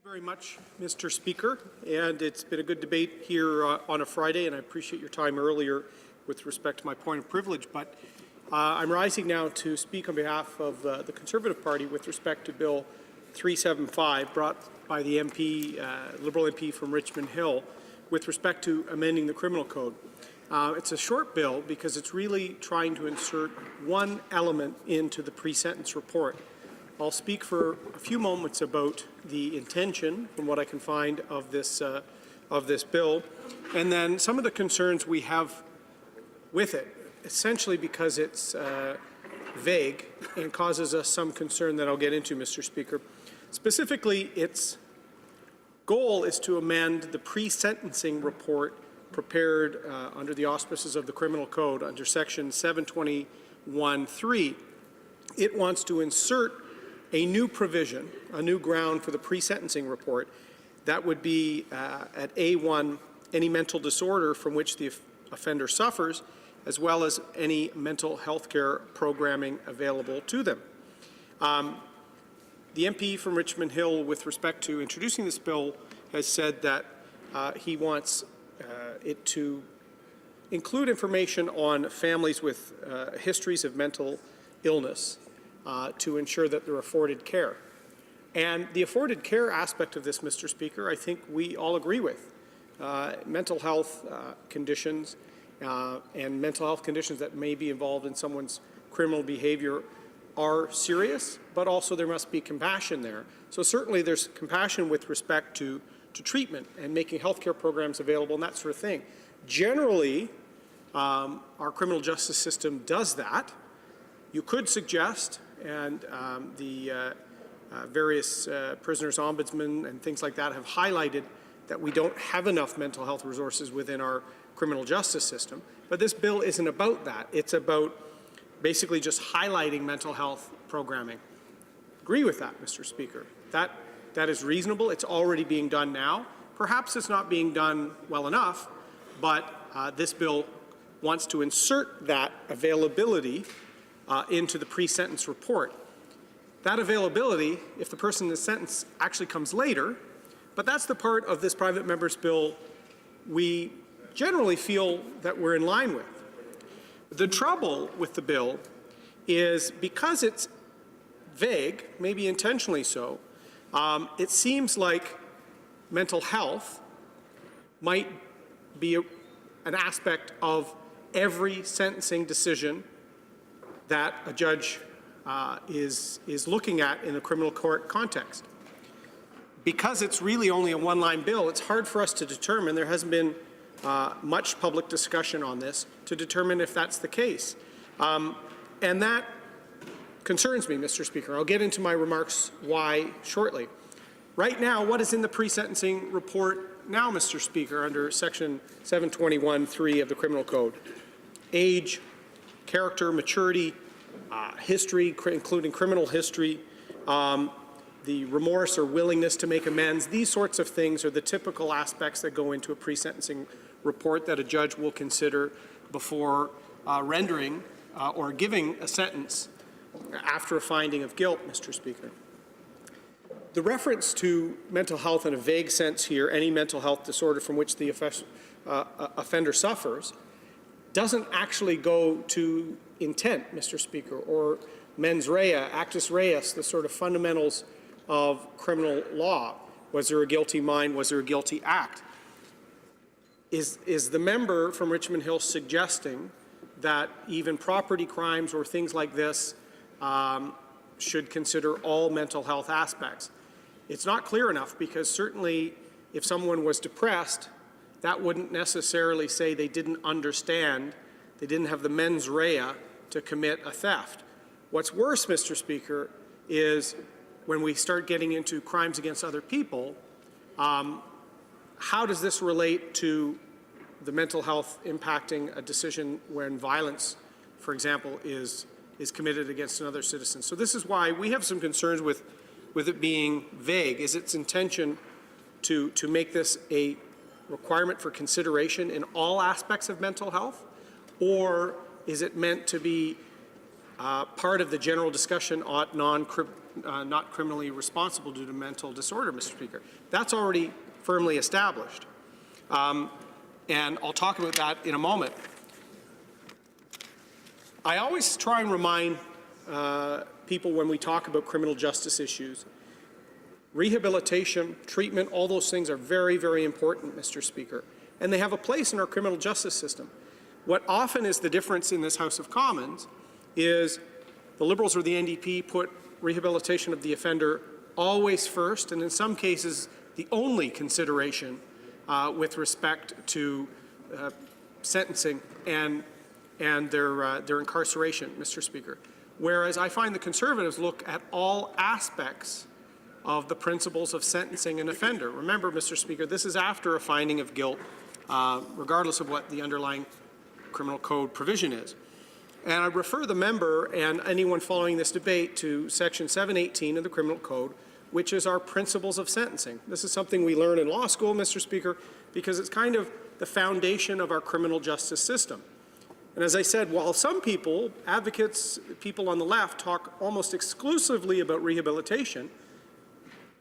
Very much, Mr. Speaker, and it's been a good debate here on a Friday, and I appreciate your time earlier with respect to my point of privilege, but I'm rising now to speak on behalf of the Conservative Party with respect to Bill 375 brought by the MP, Liberal MP from Richmond Hill with respect to amending the criminal code. It's a short bill because it's really trying to insert one element into the pre-sentence report. I'll speak for a few moments about the intention, from what I can find, of this bill, and then some of the concerns we have with it, essentially because it's vague and causes us some concern that I'll get into, Mr. Speaker. Specifically, its goal is to amend the pre-sentencing report prepared under the auspices of the Criminal Code under Section 721(3). It wants to insert a new provision, a new ground for the pre-sentencing report that would be at A1, any mental disorder from which the offender suffers, as well as any mental health care programming available to them. The MP from Richmond Hill, with respect to introducing this bill, has said that he wants it to include information on families with histories of mental illness to ensure that they're afforded care. And the afforded care aspect of this, Mr. Speaker, I think we all agree with. Mental health conditions and mental health conditions that may be involved in someone's criminal behavior are serious, but also there must be compassion there. So certainly there's compassion with respect to treatment and making healthcare programs available and that sort of thing. Generally, our criminal justice system does that. You could suggest, and the various prisoners' ombudsmen and things like that have highlighted that we don't have enough mental health resources within our criminal justice system. But this bill isn't about that. It's about basically just highlighting mental health programming. Agree with that, Mr. Speaker. That is reasonable. It's already being done now. Perhaps it's not being done well enough, but this bill wants to insert that availability into the pre-sentence report. That availability, if the person is sentenced, actually comes later, but that's the part of this private member's bill we generally feel that we're in line with. The trouble with the bill is because it's vague, maybe intentionally so, it seems like mental health might be an aspect of every sentencing decision that a judge is looking at in a criminal court context. Because it's really only a one-line bill, it's hard for us to determine, there hasn't been much public discussion on this, to determine if that's the case. And that concerns me, Mr. Speaker. I'll get into my remarks why shortly. Right now, what is in the pre-sentencing report now, Mr. Speaker, under Section 721(3) of the Criminal Code? Age, character, maturity, history, including criminal history, the remorse or willingness to make amends. These sorts of things are the typical aspects that go into a pre-sentencing report that a judge will consider before rendering or giving a sentence after a finding of guilt, Mr. Speaker. The reference to mental health in a vague sense here, any mental health disorder from which the offender suffers, doesn't actually go to intent, Mr. Speaker, or mens rea, actus reus, the sort of fundamentals of criminal law. Was there a guilty mind? Was there a guilty act? Is the member from Richmond Hill suggesting that even property crimes or things like this should consider all mental health aspects? It's not clear enough, because certainly if someone was depressed, that wouldn't necessarily say they didn't understand, they didn't have the mens rea to commit a theft. What's worse, Mr. Speaker, is when we start getting into crimes against other people, how does this relate to the mental health impacting a decision when violence, for example, is committed against another citizen? So this is why we have some concerns with it being vague. Is its intention to make this a requirement for consideration in all aspects of mental health? Or is it meant to be part of the general discussion ought not criminally responsible due to mental disorder, Mr. Speaker. That's already firmly established. And I'll talk about that in a moment. I always try and remind people when we talk about criminal justice issues, rehabilitation, treatment, all those things are very, very important, Mr. Speaker, and they have a place in our criminal justice system. What often is the difference in this House of Commons is the Liberals or the NDP put rehabilitation of the offender always first, and in some cases the only consideration with respect to sentencing and their incarceration, Mr. Speaker. Whereas I find the Conservatives look at all aspects of the principles of sentencing an offender. Remember, Mr. Speaker, this is after a finding of guilt, regardless of what the underlying criminal code provision is. And I refer the member and anyone following this debate to Section 718 of the Criminal Code, which is our principles of sentencing. This is something we learn in law school, Mr. Speaker, because it's kind of the foundation of our criminal justice system. And as I said, while some people, advocates, people on the left, talk almost exclusively about rehabilitation,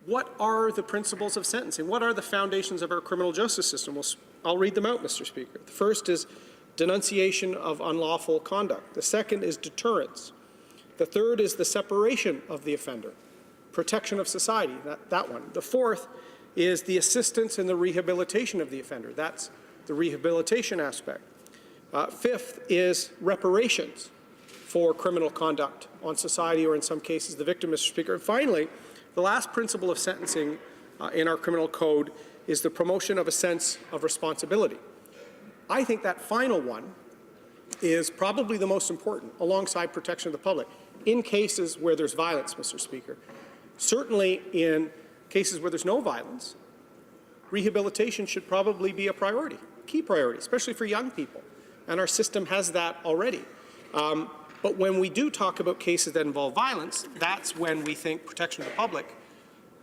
what are the principles of sentencing? What are the foundations of our criminal justice system? Well, I'll read them out, Mr. Speaker. The first is denunciation of unlawful conduct. The second is deterrence. The third is the separation of the offender, protection of society, that one. The fourth is the assistance in the rehabilitation of the offender. That's the rehabilitation aspect. Fifth is reparations for criminal conduct on society or in some cases the victim, Mr. Speaker. And finally, the last principle of sentencing in our criminal code is the promotion of a sense of responsibility. I think that final one is probably the most important, alongside protection of the public, in cases where there's violence, Mr. Speaker. Certainly in cases where there's no violence, rehabilitation should probably be a priority, key priority, especially for young people. And our system has that already. But when we do talk about cases that involve violence, that's when we think protection of the public,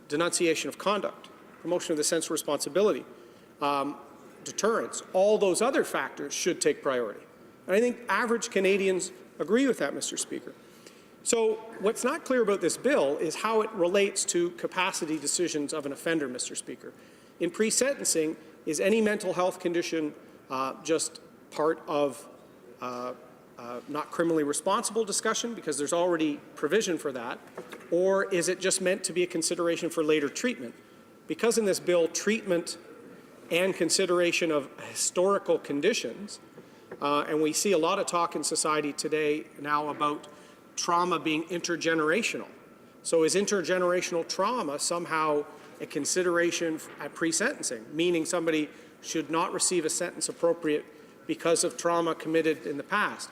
denunciation of conduct, promotion of the sense of responsibility, deterrence, all those other factors should take priority. And I think average Canadians agree with that, Mr. Speaker. So what's not clear about this bill is how it relates to capacity decisions of an offender, Mr. Speaker. In pre-sentencing, is any mental health condition just part of not criminally responsible discussion because there's already provision for that, or is it just meant to be a consideration for later treatment? Because in this bill, treatment and consideration of historical conditions, and we see a lot of talk in society today now about trauma being intergenerational. So is intergenerational trauma somehow a consideration at pre-sentencing, meaning somebody should not receive a sentence appropriate because of trauma committed in the past?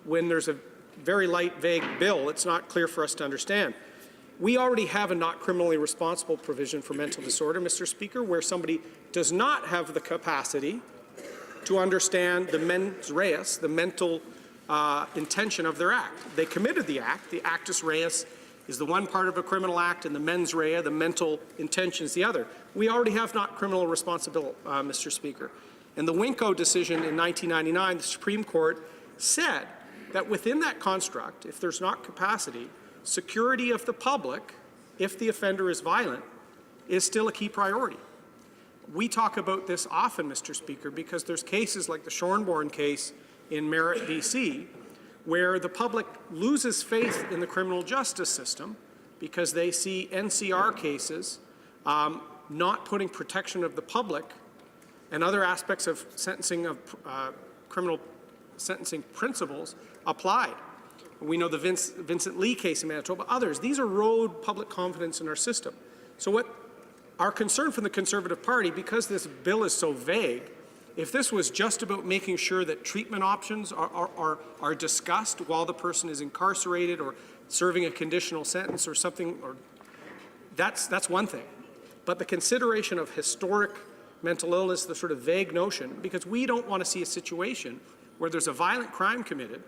When there's a very light, vague bill, it's not clear for us to understand. We already have a not criminally responsible provision for mental disorder, Mr. Speaker, where somebody does not have the capacity to understand the mens reis, the mental intention of their act. They committed the act. The actus reus is the one part of a criminal act, and the mens rea, the mental intention, is the other. We already have not criminal responsibility, Mr. Speaker. And the Winco decision in 1999, the Supreme Court said that within that construct, if there's not capacity, security of the public, if the offender is violent, is still a key priority. We talk about this often, Mr. Speaker, because there's cases like the Shornborn case in Merritt, BC, where the public loses faith in the criminal justice system because they see NCR cases not putting protection of the public and other aspects of sentencing of criminal sentencing principles applied. We know the Vincent Lee case in Manitoba, others. These erode public confidence in our system. So what our concern from the Conservative Party, because this bill is so vague, if this was just about making sure that treatment options are discussed while the person is incarcerated or serving a conditional sentence or something, or that's one thing. But the consideration of historic mental illness, the sort of vague notion, because we don't want to see a situation where there's a violent crime committed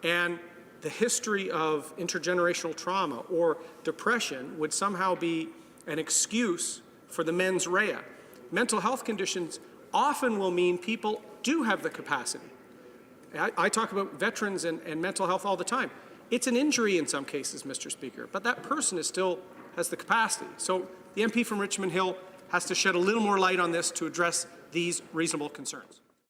and the history of intergenerational trauma or depression would somehow be an excuse for the mens rea. Mental health conditions often will mean people do have the capacity. I talk about veterans and mental health all the time. It's an injury in some cases, Mr. Speaker, but that person is still has the capacity. So the MP from Richmond Hill has to shed a little more light on this to address these reasonable concerns.